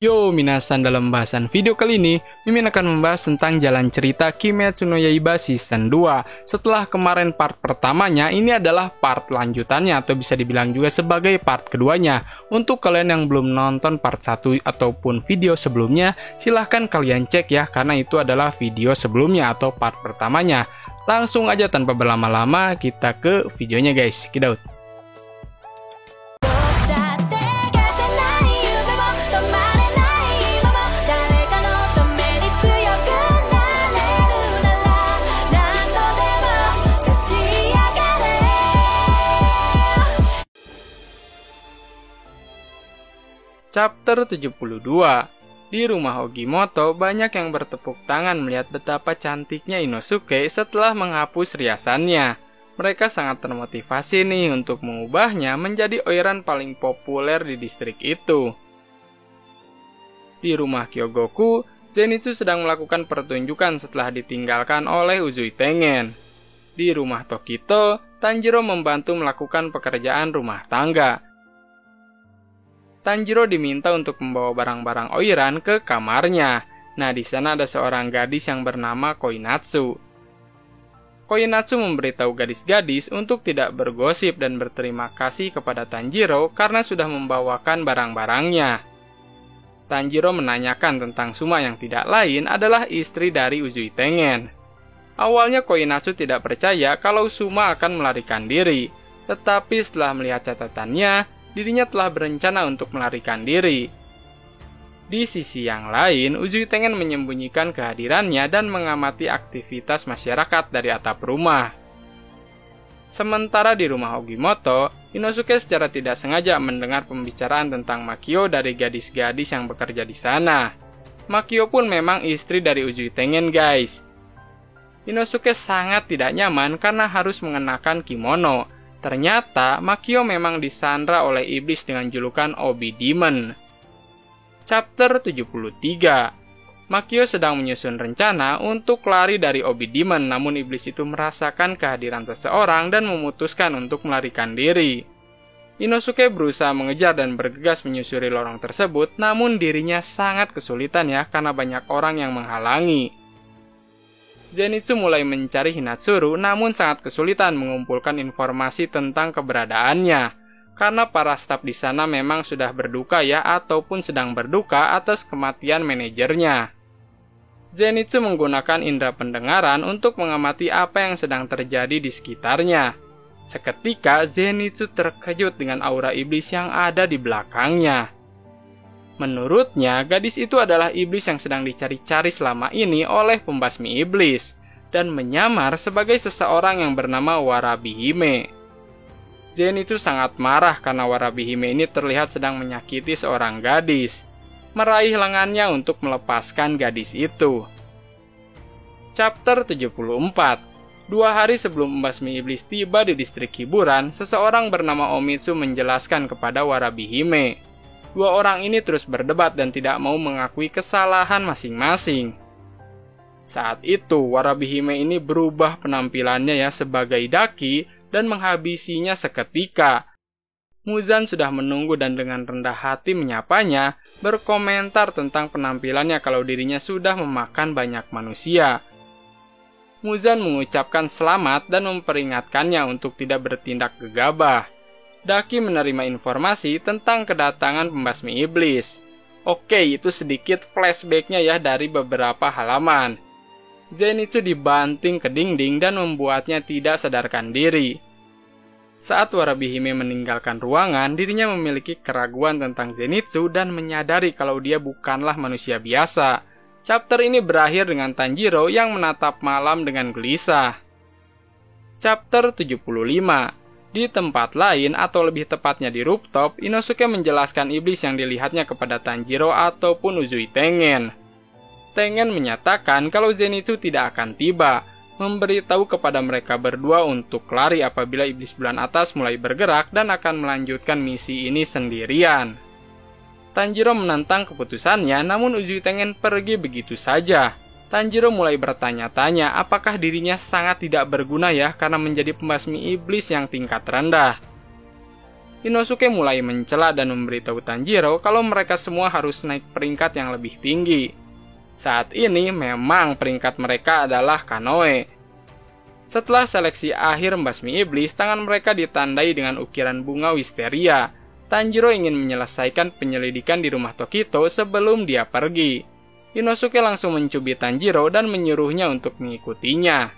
Yo minasan, dalam bahasan video kali ini, Mimin akan membahas tentang jalan cerita Kimetsu no Yaiba Season 2. Setelah kemarin part pertamanya, ini adalah part lanjutannya atau bisa dibilang juga sebagai part keduanya. Untuk kalian yang belum nonton part 1 ataupun video sebelumnya, silahkan kalian cek ya, karena itu adalah video sebelumnya atau part pertamanya. Langsung aja tanpa berlama-lama, kita ke videonya guys, check it out. Chapter 72. Di rumah Ogimoto, banyak yang bertepuk tangan melihat betapa cantiknya Inosuke setelah menghapus riasannya. Mereka sangat termotivasi nih untuk mengubahnya menjadi oiran paling populer di distrik itu. Di rumah Kyogoku, Zenitsu sedang melakukan pertunjukan setelah ditinggalkan oleh Uzui Tengen. Di rumah Tokito, Tanjiro membantu melakukan pekerjaan rumah tangga. Tanjiro diminta untuk membawa barang-barang oiran ke kamarnya. Nah, di sana ada seorang gadis yang bernama Koinatsu. Koinatsu memberitahu gadis-gadis untuk tidak bergosip dan berterima kasih kepada Tanjiro karena sudah membawakan barang-barangnya. Tanjiro menanyakan tentang Suma yang tidak lain adalah istri dari Uzui Tengen. Awalnya Koinatsu tidak percaya kalau Suma akan melarikan diri, tetapi setelah melihat catatannya, dirinya telah berencana untuk melarikan diri. Di sisi yang lain, Uzui Tengen menyembunyikan kehadirannya dan mengamati aktivitas masyarakat dari atap rumah. Sementara di rumah Ogimoto, Inosuke secara tidak sengaja mendengar pembicaraan tentang Makio dari gadis-gadis yang bekerja di sana. Makio pun memang istri dari Uzui Tengen guys. Inosuke sangat tidak nyaman karena harus mengenakan kimono. Ternyata, Makio memang disandra oleh iblis dengan julukan Obi Demon. Chapter 73. Makio sedang menyusun rencana untuk lari dari Obi Demon, namun iblis itu merasakan kehadiran seseorang dan memutuskan untuk melarikan diri. Inosuke berusaha mengejar dan bergegas menyusuri lorong tersebut, namun dirinya sangat kesulitan ya karena banyak orang yang menghalangi. Zenitsu mulai mencari Hinatsuru, namun sangat kesulitan mengumpulkan informasi tentang keberadaannya, karena para staf di sana memang sudah berduka ya, ataupun sedang berduka atas kematian manajernya. Zenitsu menggunakan indera pendengaran untuk mengamati apa yang sedang terjadi di sekitarnya. Seketika, Zenitsu terkejut dengan aura iblis yang ada di belakangnya. Menurutnya, gadis itu adalah iblis yang sedang dicari-cari selama ini oleh pembasmi iblis, dan menyamar sebagai seseorang yang bernama Warabihime. Zenitsu sangat marah karena Warabihime ini terlihat sedang menyakiti seorang gadis, meraih lengannya untuk melepaskan gadis itu. Chapter 74. 2 hari sebelum pembasmi iblis tiba di distrik hiburan, seseorang bernama Omitsu menjelaskan kepada Warabihime. 2 orang ini terus berdebat dan tidak mau mengakui kesalahan masing-masing. Saat itu, Warabihime ini berubah penampilannya ya sebagai daki dan menghabisinya seketika. Muzan sudah menunggu dan dengan rendah hati menyapanya, berkomentar tentang penampilannya kalau dirinya sudah memakan banyak manusia. Muzan mengucapkan selamat dan memperingatkannya untuk tidak bertindak gegabah. Daki menerima informasi tentang kedatangan pembasmi iblis. Oke, itu sedikit flashbacknya ya dari beberapa halaman. Zenitsu dibanting ke dinding dan membuatnya tidak sadarkan diri. Saat Warabihime meninggalkan ruangan, dirinya memiliki keraguan tentang Zenitsu dan menyadari kalau dia bukanlah manusia biasa. Chapter ini berakhir dengan Tanjiro yang menatap malam dengan gelisah. Chapter 75. Di tempat lain, atau lebih tepatnya di rooftop, Inosuke menjelaskan iblis yang dilihatnya kepada Tanjiro ataupun Uzui Tengen. Tengen menyatakan kalau Zenitsu tidak akan tiba, memberitahu kepada mereka berdua untuk lari apabila iblis bulan atas mulai bergerak dan akan melanjutkan misi ini sendirian. Tanjiro menentang keputusannya, namun Uzui Tengen pergi begitu saja. Tanjiro mulai bertanya-tanya apakah dirinya sangat tidak berguna ya karena menjadi pembasmi iblis yang tingkat rendah. Inosuke mulai mencela dan memberitahu Tanjiro kalau mereka semua harus naik peringkat yang lebih tinggi. Saat ini memang peringkat mereka adalah Kanoe. Setelah seleksi akhir membasmi iblis, tangan mereka ditandai dengan ukiran bunga wisteria. Tanjiro ingin menyelesaikan penyelidikan di rumah Tokito sebelum dia pergi. Inosuke langsung mencubit Tanjiro dan menyuruhnya untuk mengikutinya.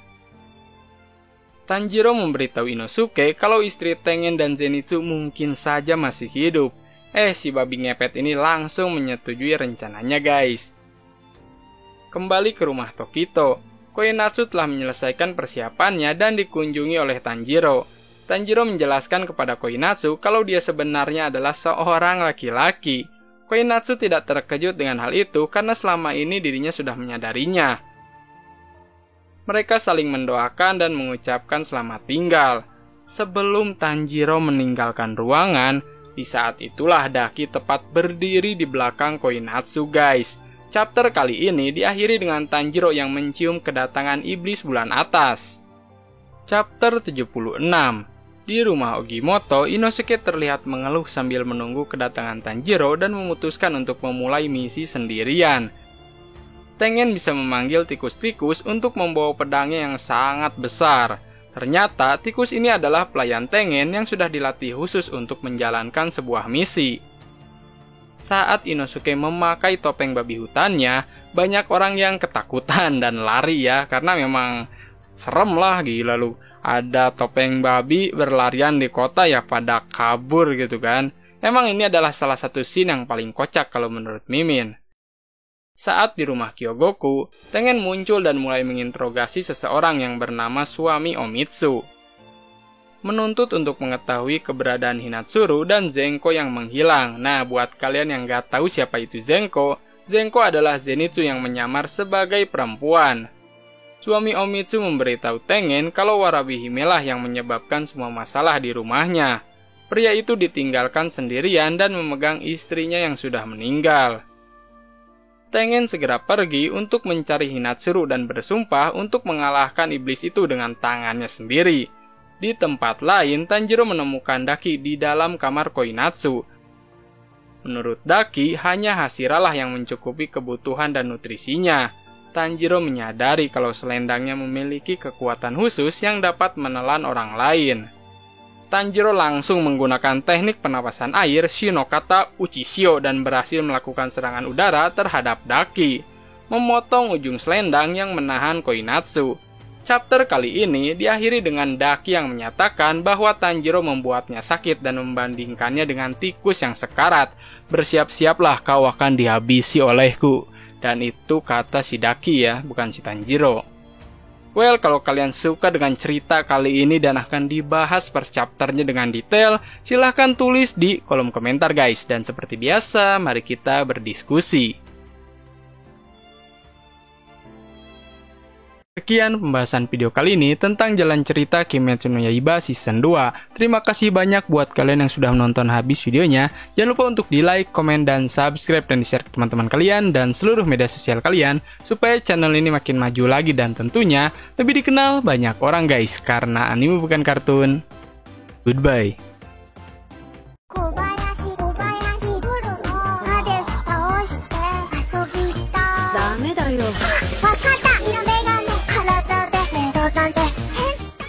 Tanjiro memberitahu Inosuke kalau istri Tengen dan Zenitsu mungkin saja masih hidup. Si babi ngepet ini langsung menyetujui rencananya guys. Kembali ke rumah Tokito, Koinatsu telah menyelesaikan persiapannya dan dikunjungi oleh Tanjiro. Tanjiro menjelaskan kepada Koinatsu kalau dia sebenarnya adalah seorang laki-laki. Koinatsu tidak terkejut dengan hal itu karena selama ini dirinya sudah menyadarinya. Mereka saling mendoakan dan mengucapkan selamat tinggal. Sebelum Tanjiro meninggalkan ruangan, di saat itulah Daki tepat berdiri di belakang Koinatsu guys. Chapter kali ini diakhiri dengan Tanjiro yang mencium kedatangan iblis bulan atas. Chapter 76. Di rumah Ogimoto, Inosuke terlihat mengeluh sambil menunggu kedatangan Tanjiro dan memutuskan untuk memulai misi sendirian. Tengen bisa memanggil tikus-tikus untuk membawa pedangnya yang sangat besar. Ternyata tikus ini adalah pelayan Tengen yang sudah dilatih khusus untuk menjalankan sebuah misi. Saat Inosuke memakai topeng babi hutannya, banyak orang yang ketakutan dan lari ya, karena memang serem lah, gila lu. Ada topeng babi berlarian di kota ya pada kabur gitu kan. Emang ini adalah salah satu scene yang paling kocak kalau menurut Mimin. Saat di rumah Kyogoku, Tengen muncul dan mulai menginterogasi seseorang yang bernama suami Omitsu. Menuntut untuk mengetahui keberadaan Hinatsuru dan Zenko yang menghilang. Nah, buat kalian yang gak tahu siapa itu Zenko, Zenko adalah Zenitsu yang menyamar sebagai perempuan. Suami Omitsu memberitahu Tengen kalau Warabi Hime lah yang menyebabkan semua masalah di rumahnya. Pria itu ditinggalkan sendirian dan memegang istrinya yang sudah meninggal. Tengen segera pergi untuk mencari Hinatsuru dan bersumpah untuk mengalahkan iblis itu dengan tangannya sendiri. Di tempat lain, Tanjiro menemukan Daki di dalam kamar Koinatsu. Menurut Daki, hanya Hashira yang mencukupi kebutuhan dan nutrisinya. Tanjiro menyadari kalau selendangnya memiliki kekuatan khusus yang dapat menelan orang lain. Tanjiro langsung menggunakan teknik penapasan air Shinokata Uchishio dan berhasil melakukan serangan udara terhadap Daki, memotong ujung selendang yang menahan Koinatsu. Chapter kali ini diakhiri dengan Daki yang menyatakan bahwa Tanjiro membuatnya sakit dan membandingkannya dengan tikus yang sekarat. Bersiap-siaplah kau akan dihabisi olehku. Dan itu kata si Daki ya, bukan si Tanjiro. Well, kalau kalian suka dengan cerita kali ini dan akan dibahas per chapternya dengan detail, silahkan tulis di kolom komentar guys. Dan seperti biasa, mari kita berdiskusi. Sekian pembahasan video kali ini tentang jalan cerita Kimetsu no Yaiba Season 2. Terima kasih banyak buat kalian yang sudah menonton habis videonya. Jangan lupa untuk di like, komen, dan subscribe dan di-share ke teman-teman kalian dan seluruh media sosial kalian supaya channel ini makin maju lagi dan tentunya lebih dikenal banyak orang guys, karena anime bukan kartun. Goodbye.